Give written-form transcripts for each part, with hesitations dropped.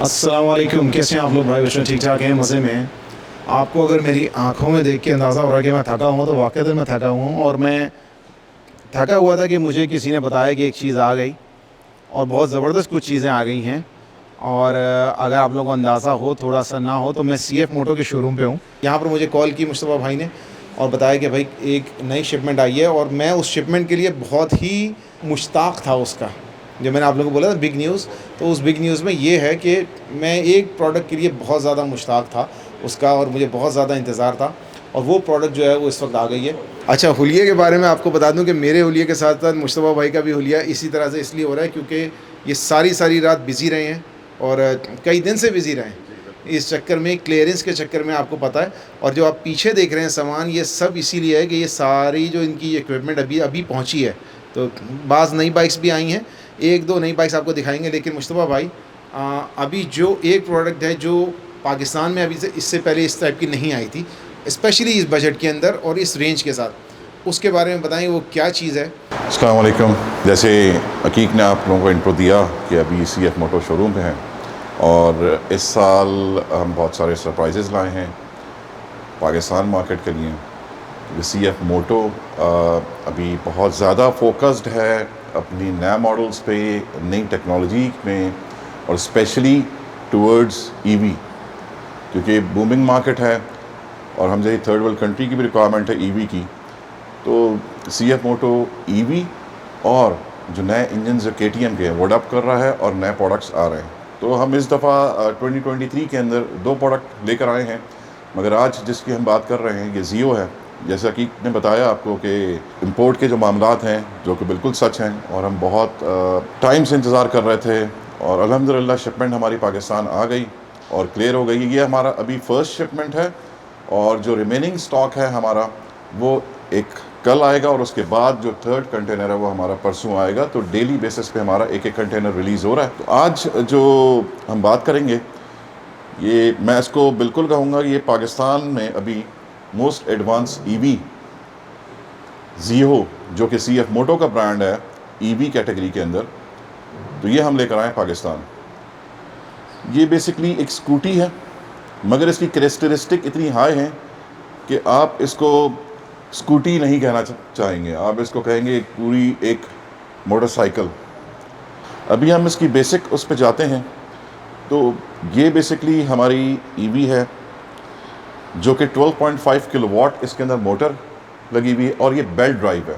अस्सलाम वालेकुम, कैसे हैं आप लोग भाई बच्चों? ठीक ठाक हैं, मज़े में हैं। आपको अगर मेरी आंखों में देख के अंदाज़ा हो रहा है कि मैं थका हुआ हूँ, तो वाक़ई मैं थका हुआ हूँ। और मैं थका हुआ था कि मुझे किसी ने बताया कि एक चीज़ आ गई और बहुत ज़बरदस्त कुछ चीज़ें आ गई हैं। और अगर आप लोगों को अंदाज़ा हो, थोड़ा सा ना हो, तो मैं CF मोटो के शोरूम पे हूँ। यहाँ पर मुझे कॉल की मुस्तफ़ा भाई ने और बताया कि भाई एक नई शिपमेंट आई है, और मैं उस शिपमेंट के लिए बहुत ही मुश्ताक था उसका। जो मैंने आप लोगों को बोला था बिग न्यूज़, तो उस बिग न्यूज़ में ये है कि मैं एक प्रोडक्ट के लिए बहुत ज़्यादा मुश्ताक था उसका, और मुझे बहुत ज़्यादा इंतज़ार था, और वो प्रोडक्ट जो है वो इस वक्त आ गई है। अच्छा, हुलिये के बारे में आपको बता दूं कि मेरे हुलिये के साथ साथ मुश्तबा भाई का भी हुलिया इसी तरह से इसलिए हो रहा है क्योंकि ये सारी रात बिज़ी रहे हैं, और कई दिन से बिज़ी रहे हैं इस चक्कर में, क्लियरेंस के चक्कर में, आपको पता है। और जो आप पीछे देख रहे हैं सामान, ये सब इसीलिए है कि ये सारी जो इनकी इक्विपमेंट अभी पहुंची है। तो बाज़ नई बाइक्स भी आई हैं, एक दो नई बाइक्स आपको दिखाएंगे। लेकिन मुश्तबा भाई, अभी जो एक प्रोडक्ट है जो पाकिस्तान में अभी से इससे पहले इस टाइप की नहीं आई थी, स्पेशली इस बजट के अंदर और इस रेंज के साथ, उसके बारे में बताएं वो क्या चीज़ है। अस्सलाम वालेकुम। जैसे अकीक ने आप लोगों को इंट्रो दिया कि अभी CF मोटो शोरूम पे हैं, और इस साल हम बहुत सारे सरप्राइजेज़ लाए हैं पाकिस्तान मार्केट के लिए। CF मोटो अभी बहुत ज़्यादा फोकस्ड है अपनी नए मॉडल्स पे, नई टेक्नोलॉजी में, और स्पेशली टूवर्ड्स EV, क्योंकि बूमिंग मार्केट है और हम जैसे थर्ड वर्ल्ड कंट्री की भी रिक्वायरमेंट है EV की। तो CF मोटो EV और जो नए इंजन जो KTM के हैं वो अडॉप्ट कर रहा है, और नए प्रोडक्ट्स आ रहे हैं। तो हम इस दफ़ा 2023 के अंदर 2 प्रोडक्ट लेकर आए हैं, मगर आज जिसकी हम बात कर रहे हैं ये Zio है। जैसा कि ने बताया आपको कि इंपोर्ट के जो मामलात हैं, जो कि बिल्कुल सच हैं, और हम बहुत टाइम से इंतज़ार कर रहे थे, और अल्हम्दुलिल्लाह शिपमेंट हमारी पाकिस्तान आ गई और क्लियर हो गई। ये हमारा अभी फ़र्स्ट शिपमेंट है, और जो रिमेनिंग स्टॉक है हमारा वो एक कल आएगा, और उसके बाद जो थर्ड कंटेनर है वो हमारा परसों आएगा। तो डेली बेसिस पे हमारा एक कंटेनर रिलीज़ हो रहा है। तो आज जो हम बात करेंगे, ये मैं इसको बिल्कुल कहूँगा कि ये पाकिस्तान में अभी मोस्ट एडवांस EV Zio, जो कि CF मोटो का ब्रांड है EV कैटेगरी के अंदर, तो ये हम लेकर आए पाकिस्तान। ये बेसिकली एक स्कूटी है, मगर इसकी कैरेक्टरिस्टिक इतनी हाई है कि आप इसको स्कूटी नहीं कहना चाहेंगे, आप इसको कहेंगे पूरी एक मोटरसाइकिल। अभी हम इसकी बेसिक उस पे जाते हैं। तो ये बेसिकली हमारी EV है, जो कि 12.5 किलोवाट इसके अंदर मोटर लगी हुई है, और ये बेल्ट ड्राइव है।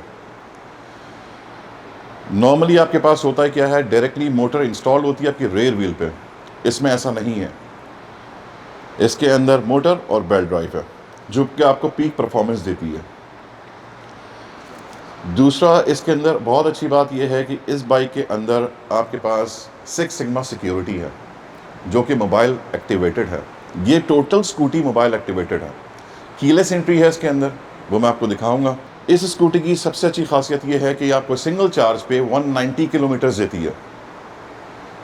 नॉर्मली आपके पास होता है क्या है, डायरेक्टली मोटर इंस्टॉल होती है आपकी रेयर व्हील पे। इसमें ऐसा नहीं है, इसके अंदर मोटर और बेल्ट ड्राइव है, जो कि आपको पीक परफॉर्मेंस देती है। दूसरा, इसके अंदर बहुत अच्छी बात यह है कि इस बाइक के अंदर आपके पास 6 सिग्मा सिक्योरिटी है, जो कि मोबाइल एक्टिवेटेड है। ये टोटल स्कूटी मोबाइल एक्टिवेटेड है। कीलेस एंट्री है इसके अंदर, वो मैं आपको दिखाऊंगा। इस स्कूटी की सबसे अच्छी खासियत ये है कि आपको सिंगल चार्ज पे 190 किलोमीटर देती है,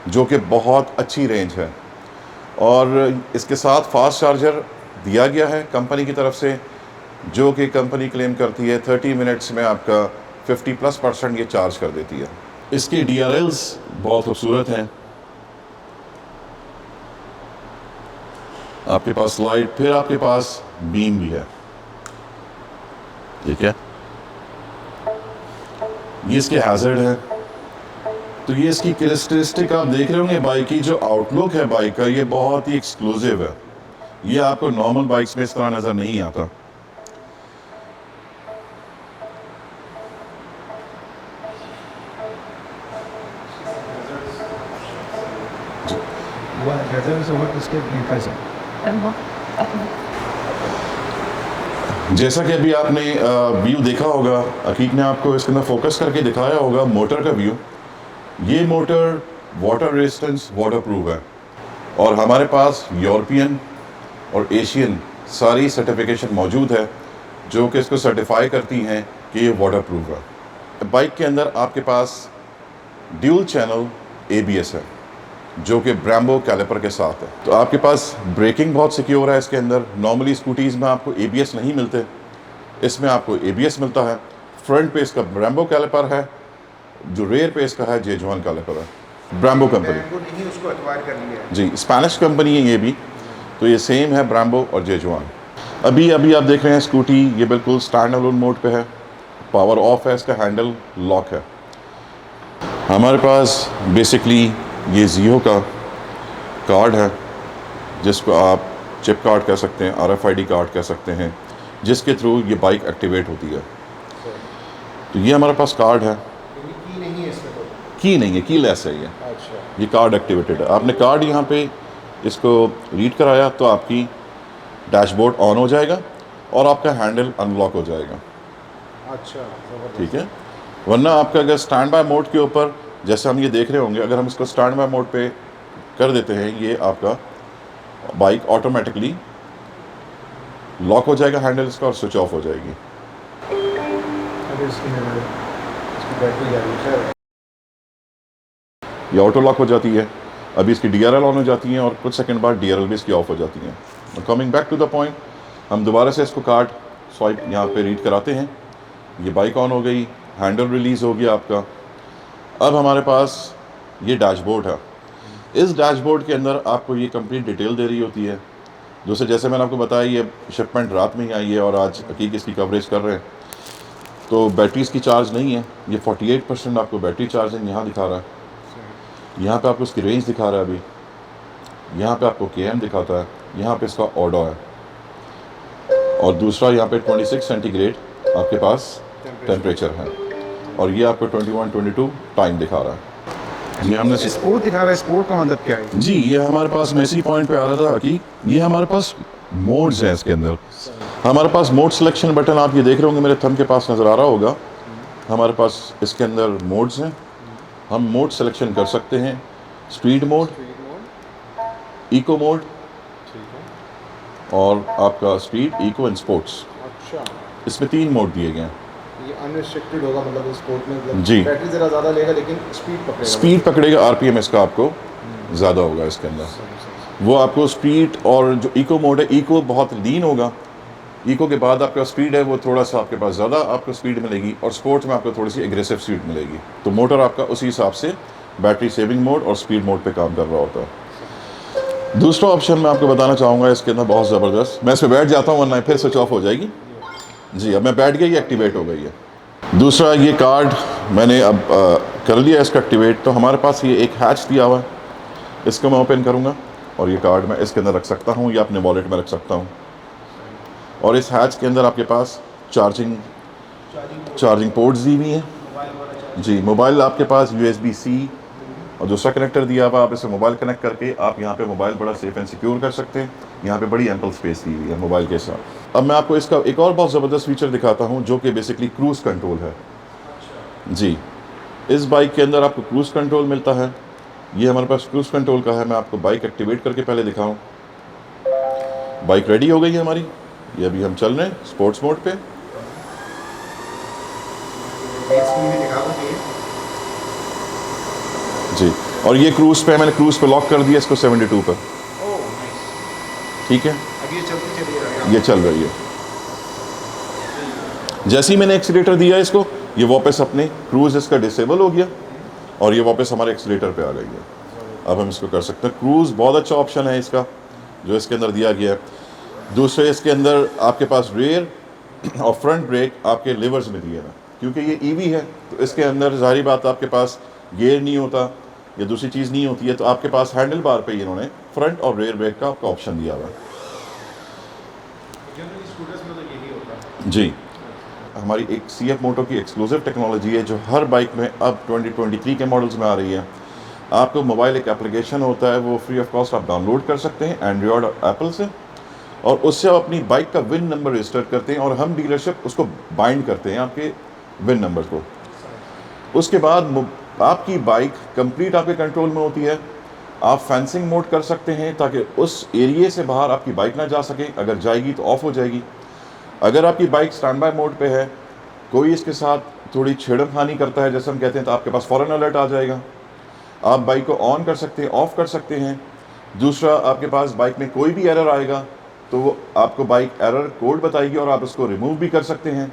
जो कि बहुत अच्छी रेंज है। और इसके साथ फास्ट चार्जर दिया गया है कंपनी की तरफ से, जो कि कंपनी क्लेम करती है 30 मिनट्स में आपका 50+% ये चार्ज कर देती है। इसके DRLs बहुत खूबसूरत हैं। आपके पास लाइट, फिर आपके पास बीम भी है, ठीक है। ये इसके हैजर्ड है। तो ये इसकी कैरेक्टरिस्टिक आप देख रहे होंगे, बाइक की जो आउटलुक है बाइक का, ये बहुत ही एक्सक्लूसिव है। ये आपको नॉर्मल बाइक्स में इस तरह नज़र नहीं आता। जैसा कि अभी आपने व्यू देखा होगा, अकीक ने आपको इसके अंदर फोकस करके दिखाया होगा मोटर का व्यू। ये motor water resistance, water proof है, और हमारे पास यूरोपियन और एशियन सारी सर्टिफिकेशन मौजूद है, जो कि इसको सर्टिफाई करती हैं कि ये वाटर प्रूफ है। बाइक के अंदर आपके पास ड्यूल चैनल ABS है, जो कि ब्रेम्बो कैलिपर के साथ है। तो आपके पास ब्रेकिंग बहुत सिक्योर है इसके अंदर। नॉर्मली स्कूटीज़ में आपको ABS नहीं मिलते, इसमें आपको ABS मिलता है। फ्रंट पे इसका ब्रेम्बो कैलिपर है, जो रेयर पे इसका है जेजवान कैलिपर है। ब्राम्बो कंपनी, ब्रांडो नहीं उसको एक्वायर कर लिया है। जी स्पेनिश कंपनी है ये भी। तो ये सेम है ब्राम्बो और जेजुआन। अभी अभी आप देख रहे हैं स्कूटी ये बिल्कुल स्टैंड अलोन मोड पे है, पावर ऑफ है, इसका हैंडल लॉक है। हमारे पास बेसिकली ये जियो का कार्ड है जिसको आप चिप कार्ड कह सकते हैं, RFID कार्ड कह सकते हैं, जिसके थ्रू ये बाइक एक्टिवेट होती है। तो ये हमारे पास कार्ड है, की नहीं है इसमें, तो की नहीं है, की लेस है ये। अच्छा ये कार्ड एक्टिवेटेड है। आपने कार्ड यहाँ पे इसको रीड कराया तो आपकी डैशबोर्ड ऑन हो जाएगा और आपका हैंडल अनलॉक हो जाएगा। अच्छा, ठीक है। वरना आपका अगर स्टैंड बाय मोड के ऊपर, जैसे हम ये देख रहे होंगे, अगर हम इसको स्टैंड बाय मोड पे कर देते हैं, ये आपका बाइक ऑटोमेटिकली लॉक हो जाएगा हैंडल इसका और स्विच ऑफ हो जाएगी। अभी इसकी बैटरी जा रही है, ये ऑटो लॉक हो जाती है। अभी इसकी DRL ऑन हो जाती है और कुछ सेकंड बाद DRL भी इसकी ऑफ हो जाती है। Coming back to the point, हम दोबारा से इसको कार्ड स्वाइप यहाँ पे रीड कराते हैं, ये बाइक ऑन हो गई, हैंडल रिलीज़ हो गया आपका। अब हमारे पास ये डैशबोर्ड है। इस डैशबोर्ड के अंदर आपको ये कंप्लीट डिटेल दे रही होती है। दूसरे जैसे मैंने आपको बताया ये शिपमेंट रात में ही आई है और आज हकीक इसकी कवरेज कर रहे हैं, तो बैटरी इसकी चार्ज नहीं है। ये 48% आपको बैटरी चार्जिंग यहाँ दिखा रहा है। यहाँ पे आपको इसकी रेंज दिखा रहा है अभी, यहाँ पे आपको KM दिखाता है, यहाँ पे इसका ऑडो है, और दूसरा यहाँ पे 26 सेंटीग्रेड आपके पास टेम्परेचर है, और ये आपको 21-22 टाइम दिखा रहा है। जी हमने स्पोर्ट दिखा रहा है। स्पोर्ट का मतलब क्या है? जी ये हमारे पास, मैं इसी पॉइंट पे आ रहा था कि ये हमारे पास मोड्स हैं। इसके अंदर हमारे पास मोड सिलेक्शन बटन, आप ये देख रहे होंगे मेरे थंब के पास नज़र आ रहा होगा। हमारे पास इसके अंदर मोड्स हैं, हम मोड सिलेक्शन कर सकते हैं। स्पीड मोड, इको मोड और आपका स्पीड, इको एंड स्पोर्ट्स। अच्छा, इसमें 3 मोड दिए गए हैं। ये अनरिस्ट्रिक्टेड होगा, मतलब स्पोर्ट में मतलब जी। बैटरी ज़रा ज़्यादा लेगा लेकिन स्पीड पकड़ेगा। स्पीड पकड़ेगा, RPM इसका आपको ज़्यादा होगा इसके अंदर। वो आपको स्पीड, और जो इको मोड है, इको बहुत लीन होगा। इको के बाद आपका स्पीड है वो थोड़ा सा आपके पास ज़्यादा आपको स्पीड मिलेगी, और स्पोर्ट्स में आपको थोड़ी सी एग्रेसिव स्पीड मिलेगी। तो मोटर आपका उसी हिसाब से बैटरी सेविंग मोड और स्पीड मोड पे काम कर रहा होता है। दूसरा ऑप्शन मैं आपको बताना चाहूँगा इसके अंदर बहुत ज़बरदस्त, मैं इस पर बैठ जाता हूँ वरना फिर स्विच ऑफ हो जाएगी। जी अब मैं बैठ गया, ये एक्टिवेट हो गई है। दूसरा ये कार्ड मैंने अब कर लिया इसका एक्टिवेट। तो हमारे पास ये एक हैच दिया हुआ है, इसको मैं ओपन करूँगा और ये कार्ड मैं इसके अंदर रख सकता हूँ या अपने वॉलेट में रख सकता हूँ। और इस हैच के अंदर आपके पास चार्जिंग पोर्ट्स दी हुई हैं। जी मोबाइल आपके पास USB-C और दूसरा कनेक्टर दिया हुआ, आप इसे मोबाइल कनेक्ट करके आप यहाँ पे मोबाइल बड़ा सेफ एंड सिक्योर कर सकते हैं। यहाँ पे बड़ी एम्पल स्पेस दी हुई है मोबाइल के साथ। अब मैं आपको इसका एक और बहुत ज़बरदस्त फीचर दिखाता हूँ जो कि बेसिकली क्रूज़ कंट्रोल है। जी इस बाइक के अंदर आपको क्रूज़ कंट्रोल मिलता है। ये हमारे पास क्रूज़ कंट्रोल का है। मैं आपको बाइक एक्टिवेट करके पहले दिखाऊँ। बाइक रेडी हो गई है हमारी, ये अभी हम चल रहे हैं स्पोर्ट्स मोड पे। जी और ये क्रूज़ पे, मैंने क्रूज़ पे लॉक कर दिया इसको 72 पर। ठीक है, अब ये चलती चली रही है। ये चल रही है। जैसे ही मैंने एक्सीलेटर दिया इसको, ये वापस अपने क्रूज़ इसका डिसेबल हो गया और ये वापस हमारे एक्सीलेटर पे आ गई है। अब हम इसको कर सकते हैं क्रूज़। बहुत अच्छा ऑप्शन है इसका जो इसके अंदर दिया गया है। दूसरे इसके अंदर आपके पास रेयर और फ्रंट ब्रेक आपके लिवर्स में दिए ना, क्योंकि ये ईवी है तो इसके अंदर ज़ाहिर बात आपके पास गियर नहीं होता या दूसरी चीज़ नहीं होती है, तो आपके पास हैंडल बार पे इन्होंने फ्रंट और रेयर ब्रेक का आपका ऑप्शन दिया हुआ है। जी हमारी एक CF मोटो की एक्सक्लूसिव टेक्नोलॉजी है जो हर बाइक में अब 2023 के मॉडल्स में आ रही है। आपको मोबाइल एक एप्लीकेशन होता है, वो फ्री ऑफ कॉस्ट आप डाउनलोड कर सकते हैं एंड्रॉयड और एप्पल से, और उससे आप अपनी बाइक का विन नंबर रजिस्टर करते हैं और हम डीलरशिप उसको बाइंड करते हैं आपके विन नंबर को। उसके बाद आपकी बाइक कंप्लीट आपके कंट्रोल में होती है। आप फेंसिंग मोड कर सकते हैं ताकि उस एरिया से बाहर आपकी बाइक ना जा सके, अगर जाएगी तो ऑफ हो जाएगी। अगर आपकी बाइक स्टैंड बाय मोड पे है, कोई इसके साथ थोड़ी छेड़खानी करता है जैसे हम कहते हैं, तो आपके पास फ़ौरन अलर्ट आ जाएगा। आप बाइक को ऑन कर सकते हैं, ऑफ़ कर सकते हैं। दूसरा आपके पास बाइक में कोई भी एरर आएगा तो वो आपको बाइक एरर कोड बताएगी और आप उसको रिमूव भी कर सकते हैं।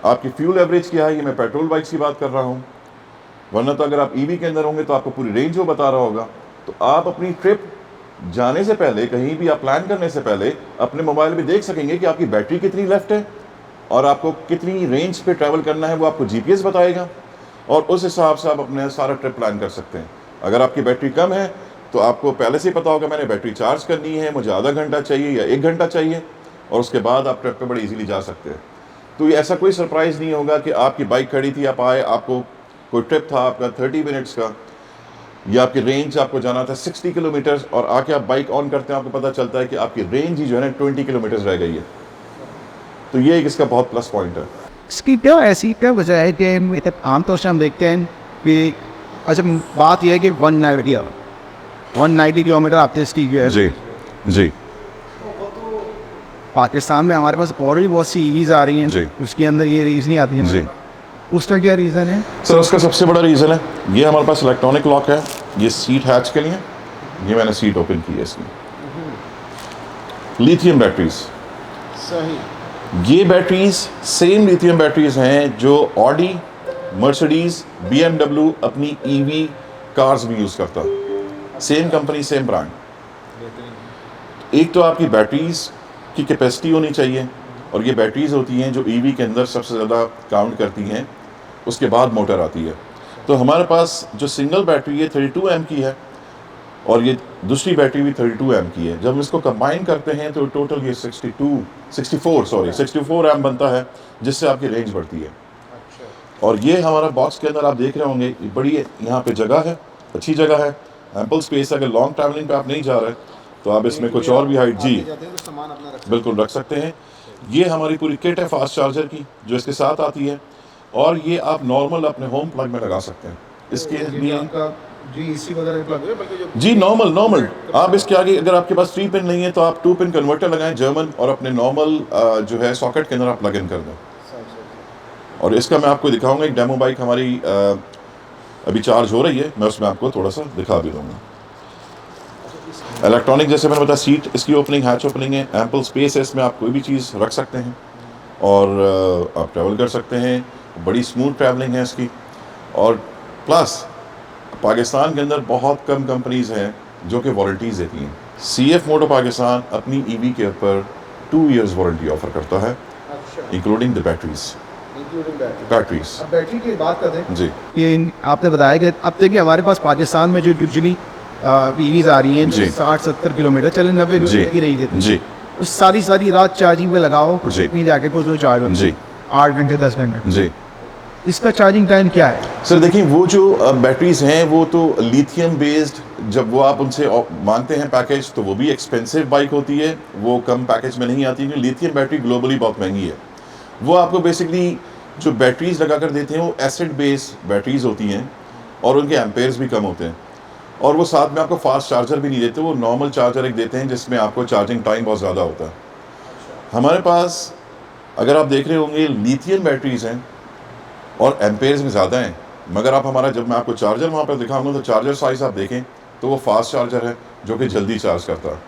आपकी फ्यूल एवरेज क्या है, ये मैं पेट्रोल बाइक्स की बात कर रहा हूँ। वरना तो अगर आप ईवी के अंदर होंगे तो आपको पूरी रेंज वो बता रहा होगा। तो आप अपनी ट्रिप जाने से पहले, कहीं भी आप प्लान करने से पहले अपने मोबाइल में देख सकेंगे कि आपकी बैटरी कितनी लेफ्ट है और आपको कितनी रेंज पे ट्रैवल करना है, वो आपको जीपीएस बताएगा और उस हिसाब से आप अपना सारा ट्रिप प्लान कर सकते हैं। अगर आपकी बैटरी कम है तो आपको पहले से ही पता होगा मैंने बैटरी चार्ज करनी है, मुझे आधा घंटा चाहिए या 1 घंटा चाहिए, और उसके बाद आप ट्रिप पे बड़े इजीली जा सकते हैं। तो ये ऐसा कोई सरप्राइज़ नहीं होगा कि आपकी बाइक खड़ी थी, आप आए, आपको कोई ट्रिप था आपका 30 मिनट्स का, या आपकी रेंज आपको जाना था 60 किलोमीटर और आके आप बाइक ऑन करते हैं, आपको पता चलता है कि आपकी रेंज ही जो है ना 20 किलोमीटर रह गई है। तो ये एक इसका बहुत प्लस पॉइंट है। इसकी क्या ऐसी क्या वजह है कि आमतौर से हम देखते हैं कि अच्छा बात यह है कि 190 किलोमीटर आपने इसकी जो है जी जी पाकिस्तान में हमारे पास और भी बहुत सी ईवीज आ रही जी। हैं, उसके अंदर ये रीज़ नहीं आती जी हैं। उसका क्या रीज़न है? सर, उसका सबसे बड़ा रीज़न है ये हमारे पास इलेक्ट्रॉनिक लॉक है, ये सीट हैच के लिए, ये मैंने सीट ओपन की है इसकी। लिथियम बैटरीज, सही। ये बैटरीज सेम लिथियम बैटरीज हैं जो ऑडी, मर्सिडीज, BMW अपनी ईवी कार्स में यूज़ करता है। Same company, same brand. एक तो आपकी बैटरीज की कैपेसिटी होनी चाहिए, और ये बैटरीज होती हैं जो ईवी के अंदर सबसे ज़्यादा काउंट करती हैं, उसके बाद मोटर आती है। तो हमारे पास जो सिंगल बैटरी है 32 एम की है और ये दूसरी बैटरी भी 32 एम की है। जब हम इसको कंबाइन करते हैं तो टोटल ये 64 एम बनता है, जिससे आपकी रेंज बढ़ती है। और ये हमारा बॉक्स के अंदर आप देख रहे होंगे बड़ी यहाँ पे जगह है, अच्छी जगह है, एम्पल स्पेस। अगर लॉन्ग ट्रैवलिंग पे आप नहीं जा रहे तो आप इसमें कुछ और भी हाइट जी बिल्कुल रख सकते हैं। ये हमारी पूरी किट है फास्ट चार्जर की जो इसके साथ आती है, और ये आप नॉर्मल अपने होम प्लग में लगा सकते हैं। इसके लिए जी नॉर्मल आप इसके आगे अगर आपके पास 3 पिन नहीं है तो आप 2 पिन कन्वर्टर लगाएं जर्मन, और अपने नॉर्मल जो है सॉकेट के अंदर आप प्लग इन कर दें। और इसका मैं आपको दिखाऊंगा, एक डेमो बाइक हमारी अभी चार्ज हो रही है, मैं उसमें आपको थोड़ा सा दिखा भी दूंगा। इलेक्ट्रॉनिक जैसे मैंने बताया, सीट इसकी ओपनिंग हैच ओपनिंग है, एम्पल स्पेस है, इसमें आप कोई भी चीज़ रख सकते हैं और आप ट्रैवल कर सकते हैं। बड़ी स्मूथ ट्रैवलिंग है इसकी। और प्लस पाकिस्तान के अंदर बहुत कम कंपनीज़ हैं जो कि वारंटीज़ देती हैं। CF मोटो पाकिस्तान अपनी ईवी के ऊपर 2 इयर्स वारंटी ऑफर करता है, इंक्लूडिंग द बैटरीज। अब बैटरी की बात करते हैं जी। ये आपने बताया कि अब देखिए हमारे पास पाकिस्तान में जो यूजुअली ईवीज आ रही हैं जी। 60-70 किलोमीटर चले 90 जी किलोमीटर की रही देती जी उस सारी रात चार्जिंग पे लगाओ, जी। इतनी जाके कुछ तो चार्ज होती जी 8 घंटे 10 घंटे। जी इसका चार्जिंग टाइम क्या है? सर देखिए, वो जो बैटरीज हैं वो तो लिथियम बेस्ड, जब वो आप उनसे मांगते हैं पैकेज तो वो भी एक्सपेंसिव बाइक होती है, वो कम पैकेज में नहीं आती, क्योंकि लिथियम बैटरी ग्लोबली बहुत महंगी है। वो आपको बेसिकली जो बैटरीज लगा कर देते हैं वो एसिड बेस्ड बैटरीज होती हैं और उनके एम्पेयर्स भी कम होते हैं, और वो साथ में आपको फास्ट चार्जर भी नहीं देते, वो नॉर्मल चार्जर एक देते हैं जिसमें आपको चार्जिंग टाइम बहुत ज़्यादा होता है। हमारे पास अगर आप देख रहे होंगे लिथियम बैटरीज हैं और एम्पेयर्स में ज़्यादा हैं, मगर आप हमारा जब मैं आपको चार्जर वहाँ पर दिखाऊंगा तो चार्जर साइज़ आप देखें तो वो फास्ट चार्जर है जो कि जल्दी चार्ज करता है।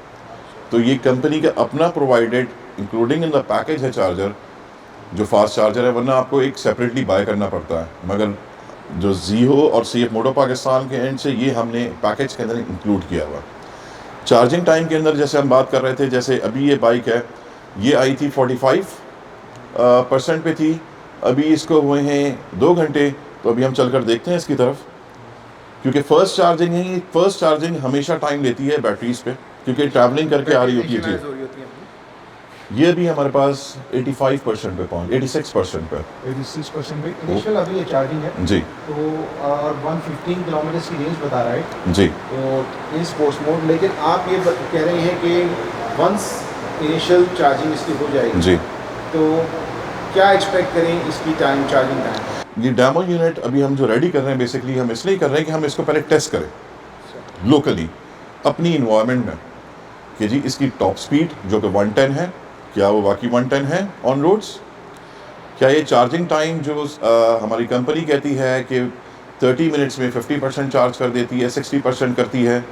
तो ये कंपनी का अपना provided including in the package है चार्जर, जो फास्ट चार्जर है, वरना आपको एक सेपरेटली बाय करना पड़ता है। मगर जो ज़ीहो और CF मोटो पाकिस्तान के एंड से ये हमने पैकेज के अंदर इंक्लूड किया हुआ। चार्जिंग टाइम के अंदर जैसे हम बात कर रहे थे, जैसे अभी ये बाइक है, ये आई थी 45% पे थी, अभी इसको हुए हैं 2 घंटे। तो अभी हम चलकर देखते हैं इसकी तरफ, क्योंकि फ़र्स्ट चार्जिंग है, फ़र्स्ट चार्जिंग हमेशा टाइम लेती है बैटरीज पे, क्योंकि ट्रैवलिंग करके आ रही होती है। जी, ये भी हमारे पास 85% पे पहुँच 86% पे 86% पे इनिशियल अभी ये चार्जिंग है जी। तो और 115 किलोमीटर की रेंज बता रहा है जी तो इन स्पोर्ट्स मोड। लेकिन आप ये कह रहे हैं कि वंस इनिशियल चार्जिंग इसकी हो जाएगी जी तो क्या एक्सपेक्ट करें इसकी टाइम, चार्जिंग टाइम? ये डेमो यूनिट अभी हम जो रेडी कर रहे हैं, बेसिकली हम इसलिए कर रहे हैं कि हम इसको पहले टेस्ट करें लोकली अपनी इन्वायरमेंट में कि जी इसकी टॉप स्पीड जो कि 110 है, क्या वो वाकई 110 है ऑन रोड्स, क्या ये चार्जिंग टाइम जो हमारी कंपनी कहती है कि 30 मिनट्स में 50% चार्ज कर देती है, 60% करती है,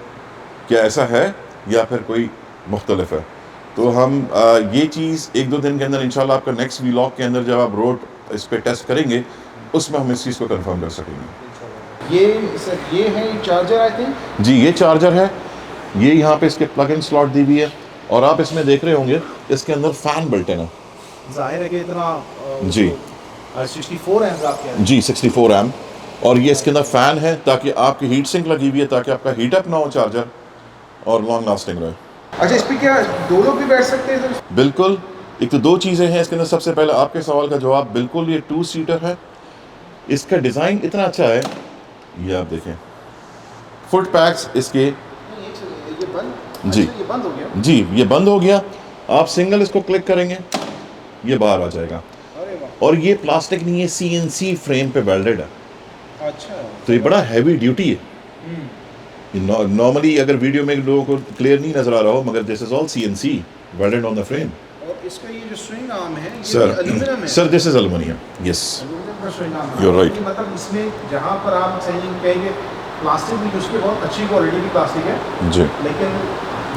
क्या ऐसा है या फिर कोई मुख्तलिफ है। तो हम ये चीज़ 1-2 दिन के अंदर इंशाल्लाह आपका नेक्स्ट व्लॉग के अंदर जब आप रोड इस पर टेस्ट करेंगे उसमें हम इस चीज़ को कंफर्म कर सकेंगे। ये सर ये है चार्जर आई थिंक। जी ये चार्जर है, ये यहाँ पे इसके प्लग इन स्लॉट दी हुई है, और आप इसमें देख रहे होंगे इसके अंदर फ़ैन बिल्ट इन है। जाहिर है कि इतना जी 64 एम्स आपके जी 64 एम, और ये इसके अंदर फ़ैन है ताकि आपकी हीट सिंक लगी हुई है, ताकि आपका हीट अप ना हो चार्जर और लॉन्ग लास्टिंग रहे। अच्छा इस पर क्या दो लोग भी बैठ सकते हैं सर? बिल्कुल, एक तो दो चीज़ें हैं इसके अंदर। सबसे पहले आपके सवाल का जवाब, बिल्कुल ये 2 सीटर है। इसका डिज़ाइन इतना अच्छा है, ये आप देखें, फुट पैक्स इसके। ये बंद जी ये बंद हो गया। जी ये बंद हो गया, आप सिंगल इसको क्लिक करेंगे ये बाहर आ जाएगा, अरे वाह, और ये प्लास्टिक नहीं है, CNC फ्रेम पे वेल्डेड है, अच्छा तो ये बड़ा हैवी ड्यूटी है। नॉर्मली अगर वीडियो में लोगों को क्लियर नहीं नजर आ रहा हो, मगर this is all CNC welded on the frame. और इसका ये जो स्विंग आर्म है ये सर एल्यूमिनियम है। Sir this is aluminium, yes aluminium का स्विंग आर्म है। You're right. मतलब इसमें जहाँ पर आप सही कहेंगे प्लास्टिक भी उसकी बहुत अच्छी क्वालिटी की प्लास्टिक है, जी। लेकिन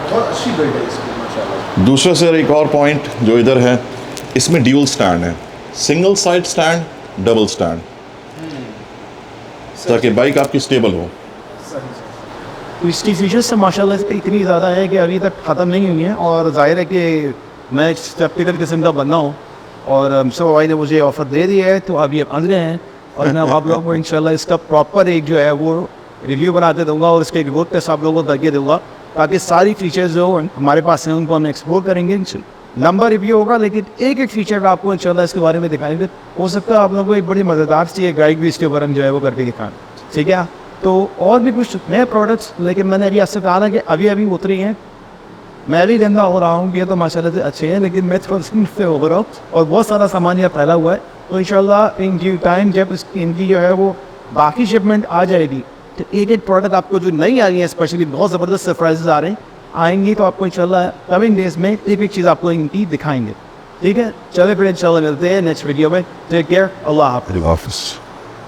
बहुत अच्छी बिल्ड है इसकी माशाल्लाह। दूसरा सर एक और पॉइंट जो इधर है, इसमें ड्यूल स्टैंड है, single side stand, double stand, ताकि बाइक आपकी स्टेबल हो। तो इसकी फीचर्स से माशाल्लाह से इतनी ज़्यादा है कि अभी तक ख़त्म नहीं हुई हैं, और जाहिर है कि मैं एक स्केप्टिकल किस्म का बंदा हूँ, और मुस्तफ़ा भाई ने मुझे ऑफ़र दे दिया है, तो अभी अब रहे हैं, और मैं आप लोगों को इंशाल्लाह इसका प्रॉपर एक जो है वो रिव्यू बना के दूँगा, और इसके रिपोर्ट पे सब लोगों को करके दूँगा, ताकि सारी फीचर्स जो हमारे पास हैं उनको हम एक्सप्लोर करेंगे। लंबा रिव्यू होगा, लेकिन एक एक फीचर आपको इंशाल्लाह इसके बारे में दिखाएंगे। हो सकता है आप लोगों को एक बड़ी मज़ेदार सी एक गाइड भी इसके ऊपर हम जो है वो करके दिखाएं, ठीक है। तो और भी कुछ नए प्रोडक्ट्स, लेकिन मैंने अभी आपसे कहा था कि अभी अभी उतरी हैं, मैं भी गंदा हो रहा हूँ, ये तो माशाल्लाह से अच्छे हैं, लेकिन मैं थोड़ा से हो रहा हूँ, और बहुत सारा सामान यहाँ फैला हुआ है। तो इंशाल्लाह इन ड्यू टाइम जब इनकी जो है वो बाकी शिपमेंट आ जाएगी, तो एक एक प्रोडक्ट आपको जो नई आ रही है, स्पेशली बहुत ज़बरदस्त सरप्राइजेज आ रहे हैं, आएंगी, तो आपको इंशाल्लाह कमिंग डेज में एक एक चीज़ आपको इनकी दिखाएंगे, ठीक है। चले फिर इंशाल्लाह मिलते हैं नेक्स्ट वीडियो में। टेक केयर, अल्लाह हाफ़िज़।